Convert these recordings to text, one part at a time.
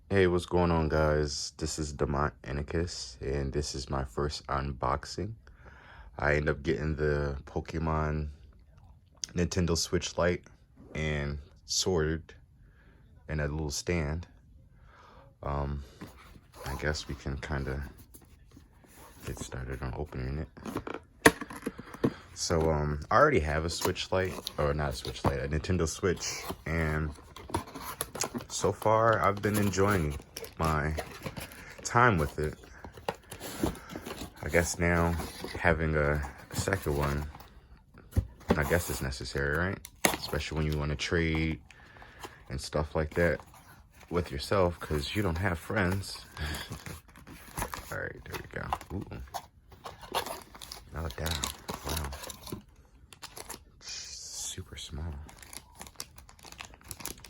Hey, what's going on, guys? This is Demont Anikus, and this is my first unboxing. I ended up getting the Pokemon Nintendo Switch Lite and Sword in a little stand. Um, I guess we can kind of get started on opening it. So, I already have a Switch Lite, or not a Switch Lite, a Nintendo Switch, and so far I've been enjoying my time with it. I guess now having a second one, I guess it's necessary, right? Especially when you want to trade and stuff like that with yourself, because you don't have friends. All right, there we go. Ooh. Oh, damn. Wow. Super small.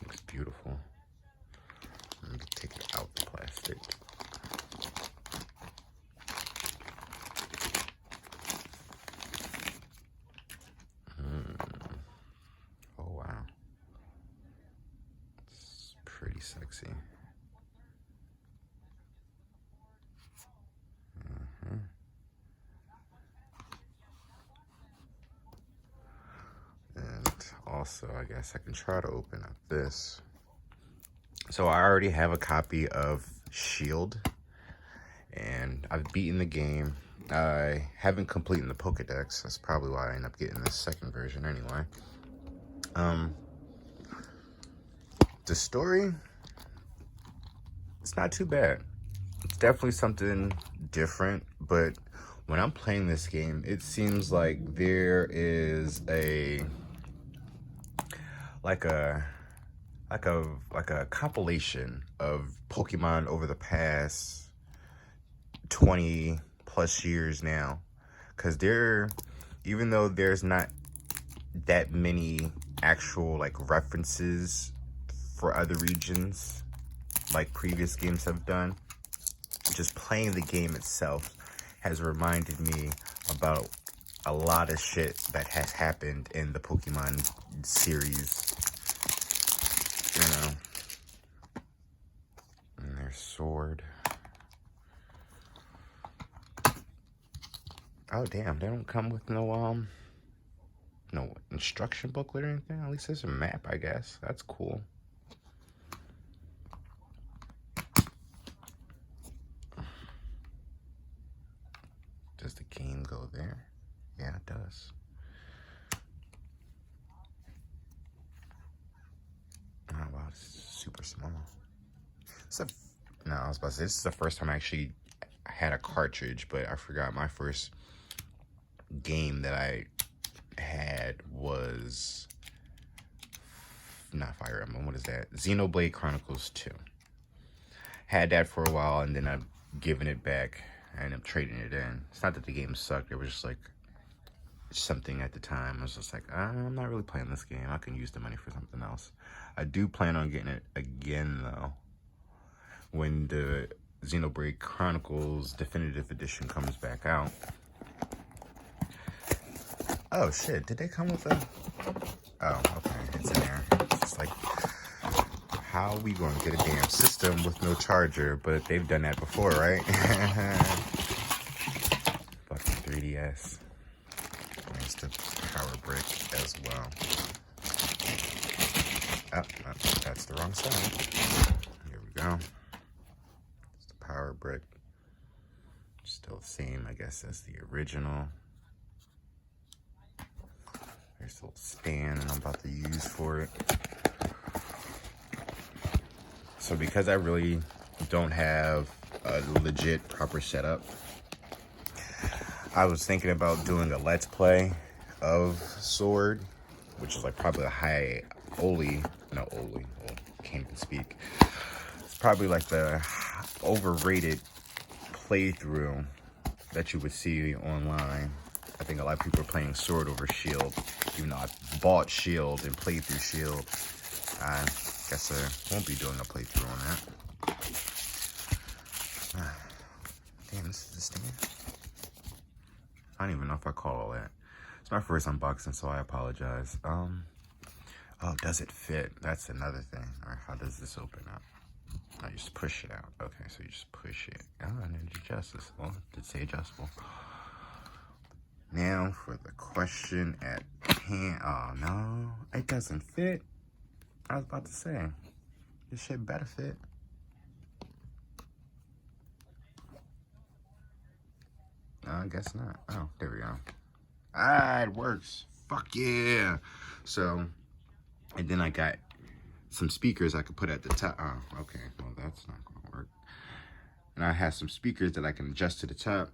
Looks beautiful. Let me take it out the plastic. Oh, wow. It's pretty sexy. And also, I guess I can try to open up this. So I already have a copy of Shield, and I've beaten the game. I haven't completed the Pokedex. That's probably why I end up getting the second version anyway. The story, it's not too bad. It's definitely something different, but when I'm playing this game, it seems like there is like a compilation of Pokemon over the past 20 plus years now, because even though there's not that many actual like references for other regions like previous games have done, just playing the game itself has reminded me about a lot of shit that has happened in the Pokemon series, you know. And their sword. Oh damn, they don't come with no instruction booklet or anything. At least there's a map, I guess. That's cool. Does the game go there? Yeah, it does. Oh wow, it's super small. No, I was about to say, this is the first time I actually had a cartridge, but I forgot my first game that I had was not Fire Emblem. What is that? Xenoblade Chronicles 2. Had that for a while, and then I've given it back. I ended up trading it in. It's not that the game sucked. It was just like something at the time. I was just like, I'm not really playing this game. I can use the money for something else. I do plan on getting it again, though, when the Xenoblade Chronicles Definitive Edition comes back out. Oh, shit. Did they come with a... Oh, okay. It's in there. It's just like, how are we going to get a damn system with no charger? But they've done that before, right? Fucking 3DS. There's the power brick as well. Oh, that's the wrong side. Here we go. It's the power brick. Still the same, I guess, as the original. There's a little stand I'm about to use for it. So because I really don't have a legit proper setup, I was thinking about doing a Let's Play of Sword, which is like probably a can't even speak. It's probably like the overrated playthrough that you would see online. I think a lot of people are playing Sword over Shield, even though I bought Shield and played through Shield. I guess I won't be doing a playthrough on that. Damn, this is the stand. I don't even know if I call all that. It's my first unboxing, so I apologize. Oh, does it fit? That's another thing. All right, how does this open up? I just push it out. Okay, so you just push it. Oh, and then adjust this. Well, it did say adjustable. Now for the question at hand. Oh, no. It doesn't fit. I was about to say. This shit better fit. No, I guess not. Oh, there we go. Ah, it works. Fuck yeah. So, and then I got some speakers I could put at the top. Oh, okay. Well, that's not going to work. And I have some speakers that I can adjust to the top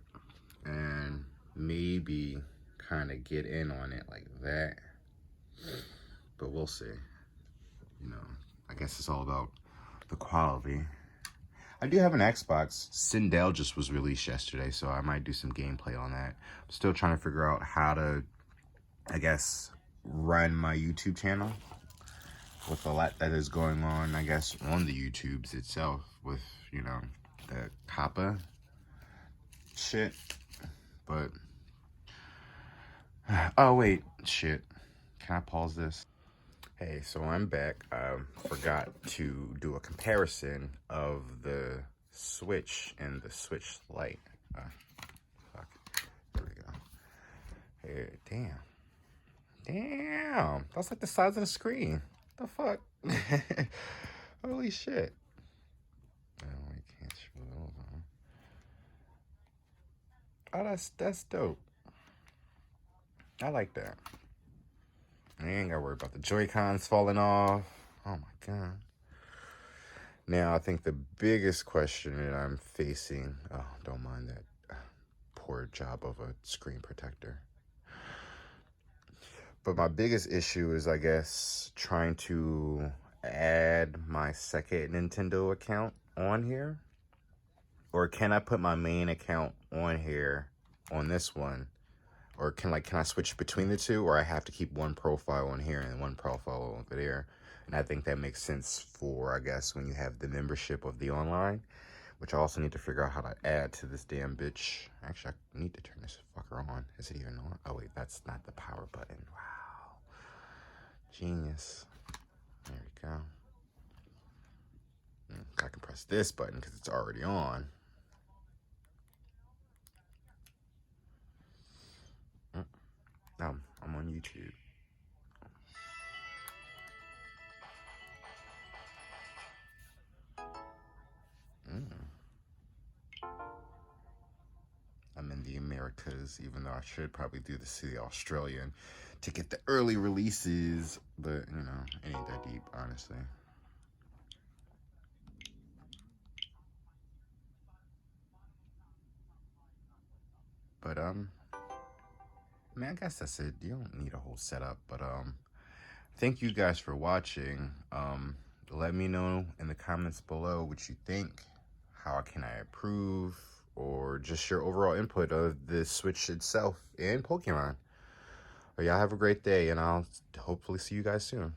and maybe kind of get in on it like that. But we'll see. You know, I guess it's all about the quality. I do have an Xbox. Sindel just was released yesterday, so I might do some gameplay on that. I'm still trying to figure out how to, I guess, run my YouTube channel with a lot that is going on, I guess, on the YouTubes itself with, you know, the COPPA shit. But, oh wait, shit. Can I pause this? Hey, so I'm back. I forgot to do a comparison of the Switch and the Switch Lite. Fuck. There we go. Hey, damn. Damn. That's like the size of the screen. The fuck? Holy shit. Oh, we can't show those on. Oh, that's dope. I like that. I ain't gotta worry about the Joy-Cons falling off. Oh my god. Now, I think the biggest question that I'm facing... Oh, don't mind that poor job of a screen protector. But my biggest issue is, I guess, trying to add my second Nintendo account on here. Or can I put my main account on here, on this one? Or can I switch between the two, or I have to keep one profile on here and one profile over there? And I think that makes sense for, I guess, when you have the membership of the online, which I also need to figure out how to add to this damn bitch. Actually, I need to turn this fucker on. Is it even on? Oh wait, that's not the power button. Wow, genius. There we go. I can press this button because it's already on. I'm on YouTube. I'm in the Americas, even though I should probably do this to the Australian to get the early releases, but you know, it ain't that deep, honestly. But man, I guess that's it. You don't need a whole setup, but thank you guys for watching. Let me know in the comments below what you think. How can I improve, or just your overall input of the Switch itself and Pokemon. But y'all have a great day, and I'll hopefully see you guys soon.